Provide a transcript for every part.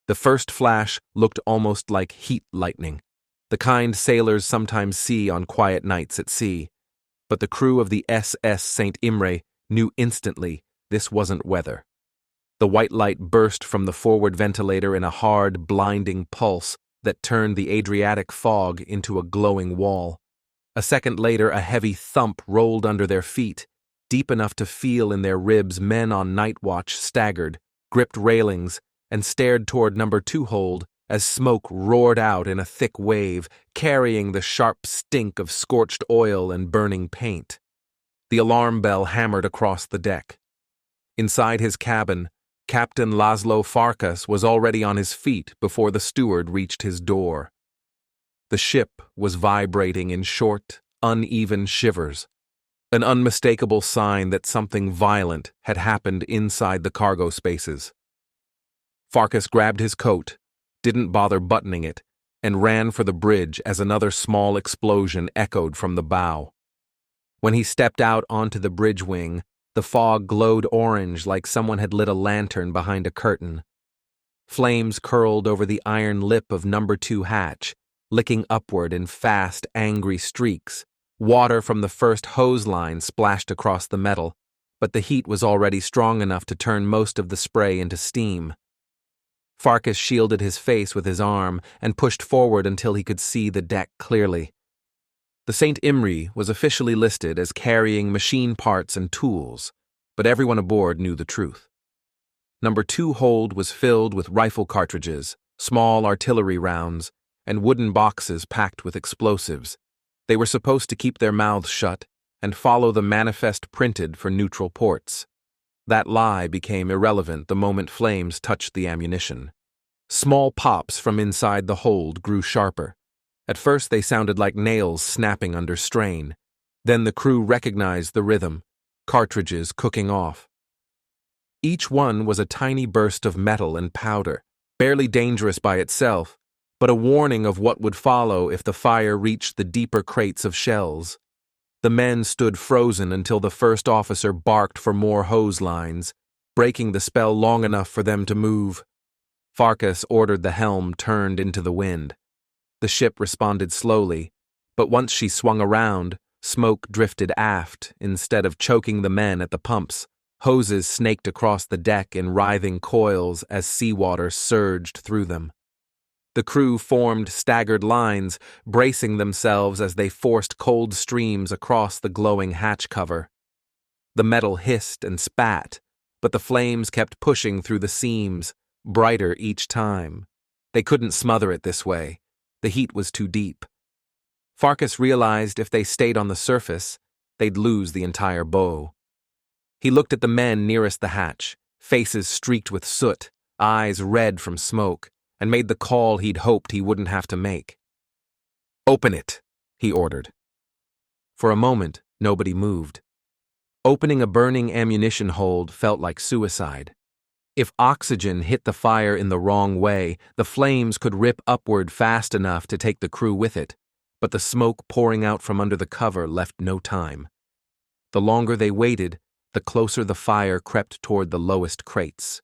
The first flash looked almost like heat lightning, the kind sailors sometimes see on quiet nights at sea. But the crew of the SS St. Imre knew instantly this wasn't weather. The white light burst from the forward ventilator in a hard, blinding pulse that turned the Adriatic fog into a glowing wall. A second later, a heavy thump rolled under their feet, deep enough to feel in their ribs. Men on night watch staggered, gripped railings, and stared toward number 2 hold as smoke roared out in a thick wave, carrying the sharp stink of scorched oil and burning paint. The alarm bell hammered across the deck. Inside his cabin, Captain Laszlo Farkas was already on his feet before the steward reached his door. The ship was vibrating in short, uneven shivers, an unmistakable sign that something violent had happened inside the cargo spaces. Farkas grabbed his coat, didn't bother buttoning it, and ran for the bridge as another small explosion echoed from the bow. When he stepped out onto the bridge wing, the fog glowed orange like someone had lit a lantern behind a curtain. Flames curled over the iron lip of number 2 hatch, licking upward in fast, angry streaks. Water from the first hose line splashed across the metal, but the heat was already strong enough to turn most of the spray into steam. Farkas shielded his face with his arm and pushed forward until he could see the deck clearly. The St. Imre was officially listed as carrying machine parts and tools, but everyone aboard knew the truth. Number 2 hold was filled with rifle cartridges, small artillery rounds, and wooden boxes packed with explosives. They were supposed to keep their mouths shut and follow the manifest printed for neutral ports. That lie became irrelevant the moment flames touched the ammunition. Small pops from inside the hold grew sharper. At first they sounded like nails snapping under strain. Then the crew recognized the rhythm, cartridges cooking off. Each one was a tiny burst of metal and powder, barely dangerous by itself, but a warning of what would follow if the fire reached the deeper crates of shells. The men stood frozen until the first officer barked for more hose lines, breaking the spell long enough for them to move. Farkas ordered the helm turned into the wind. The ship responded slowly, but once she swung around, smoke drifted aft instead of choking the men at the pumps. Hoses snaked across the deck in writhing coils as seawater surged through them. The crew formed staggered lines, bracing themselves as they forced cold streams across the glowing hatch cover. The metal hissed and spat, but the flames kept pushing through the seams, brighter each time. They couldn't smother it this way. The heat was too deep. Farkas realized if they stayed on the surface, they'd lose the entire bow. He looked at the men nearest the hatch, faces streaked with soot, eyes red from smoke, and made the call he'd hoped he wouldn't have to make. "Open it," he ordered. For a moment, nobody moved. Opening a burning ammunition hold felt like suicide. If oxygen hit the fire in the wrong way, the flames could rip upward fast enough to take the crew with it, but the smoke pouring out from under the cover left no time. The longer they waited, the closer the fire crept toward the lowest crates.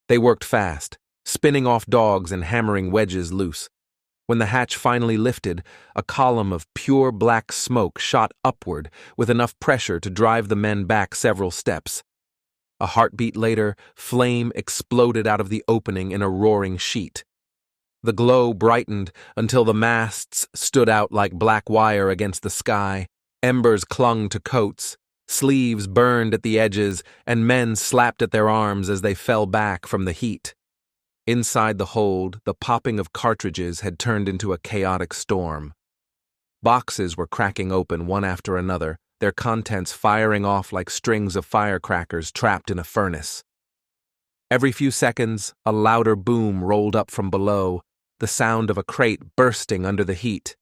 They worked fast, spinning off dogs and hammering wedges loose. When the hatch finally lifted, a column of pure black smoke shot upward with enough pressure to drive the men back several steps. A heartbeat later, flame exploded out of the opening in a roaring sheet. The glow brightened until the masts stood out like black wire against the sky. Embers clung to coats, sleeves burned at the edges, and men slapped at their arms as they fell back from the heat. Inside the hold, the popping of cartridges had turned into a chaotic storm. Boxes were cracking open one after another, their contents firing off like strings of firecrackers trapped in a furnace. Every few seconds, a louder boom rolled up from below, the sound of a crate bursting under the heat.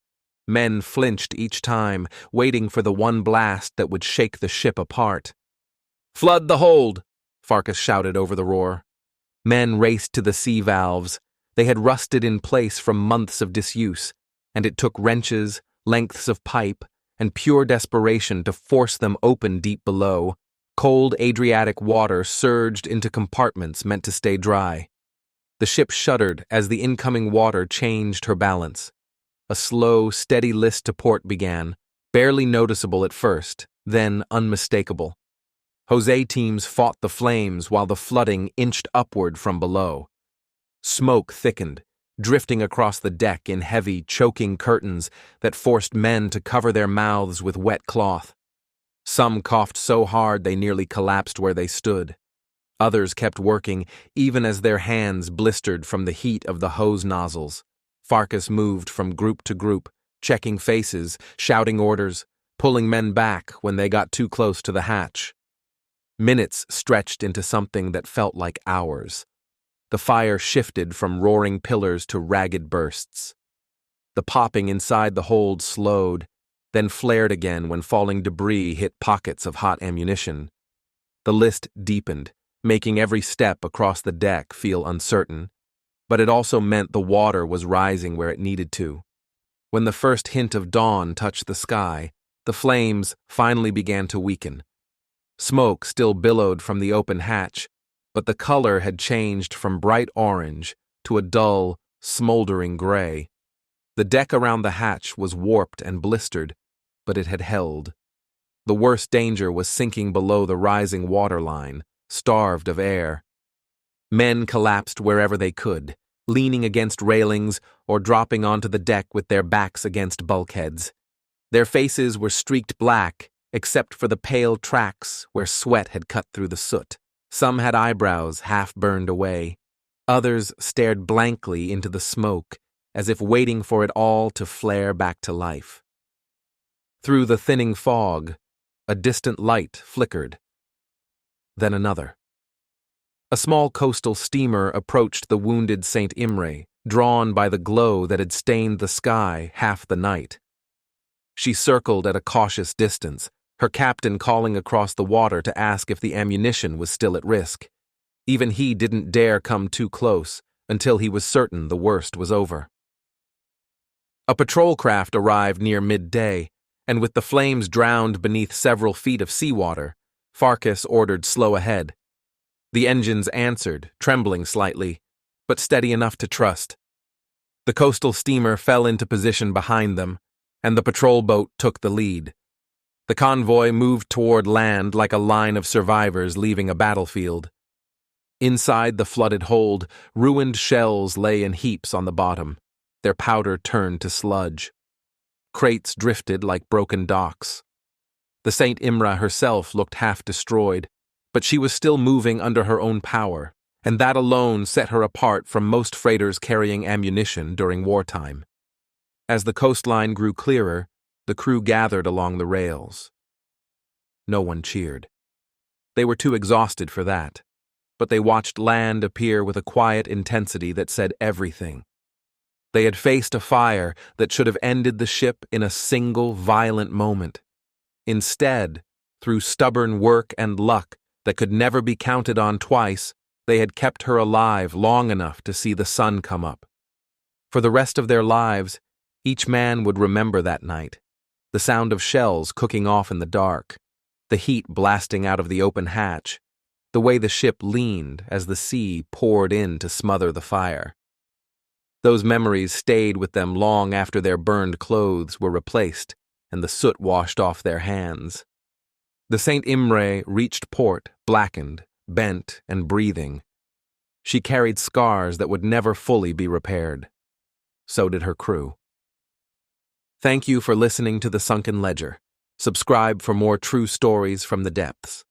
Men flinched each time, waiting for the one blast that would shake the ship apart. "Flood the hold!" Farkas shouted over the roar. Men raced to the sea valves. They had rusted in place from months of disuse, and it took wrenches, lengths of pipe, and pure desperation to force them open deep below. Cold Adriatic water surged into compartments meant to stay dry. The ship shuddered as the incoming water changed her balance. A slow, steady list to port began, barely noticeable at first, then unmistakable. Jose teams fought the flames while the flooding inched upward from below. Smoke thickened, drifting across the deck in heavy, choking curtains that forced men to cover their mouths with wet cloth. Some coughed so hard they nearly collapsed where they stood. Others kept working, even as their hands blistered from the heat of the hose nozzles. Farkas moved from group to group, checking faces, shouting orders, pulling men back when they got too close to the hatch. Minutes stretched into something that felt like hours. The fire shifted from roaring pillars to ragged bursts. The popping inside the hold slowed, then flared again when falling debris hit pockets of hot ammunition. The list deepened, making every step across the deck feel uncertain, but it also meant the water was rising where it needed to. When the first hint of dawn touched the sky, the flames finally began to weaken. Smoke still billowed from the open hatch, but the color had changed from bright orange to a dull, smoldering gray. The deck around the hatch was warped and blistered, but it had held. The worst danger was sinking below the rising waterline, starved of air. Men collapsed wherever they could, leaning against railings or dropping onto the deck with their backs against bulkheads. Their faces were streaked black, except for the pale tracks where sweat had cut through the soot. Some had eyebrows half burned away. Others stared blankly into the smoke, as if waiting for it all to flare back to life. Through the thinning fog, a distant light flickered. Then another. A small coastal steamer approached the wounded St. Imre, drawn by the glow that had stained the sky half the night. She circled at a cautious distance, her captain calling across the water to ask if the ammunition was still at risk. Even he didn't dare come too close until he was certain the worst was over. A patrol craft arrived near midday, and with the flames drowned beneath several feet of seawater, Farkas ordered slow ahead. The engines answered, trembling slightly, but steady enough to trust. The coastal steamer fell into position behind them, and the patrol boat took the lead. The convoy moved toward land like a line of survivors leaving a battlefield. Inside the flooded hold, ruined shells lay in heaps on the bottom, their powder turned to sludge. Crates drifted like broken docks. The St. Imre herself looked half destroyed, but she was still moving under her own power, and that alone set her apart from most freighters carrying ammunition during wartime. As the coastline grew clearer, the crew gathered along the rails. No one cheered. They were too exhausted for that, but they watched land appear with a quiet intensity that said everything. They had faced a fire that should have ended the ship in a single violent moment. Instead, through stubborn work and luck that could never be counted on twice, they had kept her alive long enough to see the sun come up. For the rest of their lives, each man would remember that night, the sound of shells cooking off in the dark, the heat blasting out of the open hatch, the way the ship leaned as the sea poured in to smother the fire. Those memories stayed with them long after their burned clothes were replaced and the soot washed off their hands. The St. Imre reached port, blackened, bent, and breathing. She carried scars that would never fully be repaired. So did her crew. Thank you for listening to the Sunken Ledger. Subscribe for more true stories from the depths.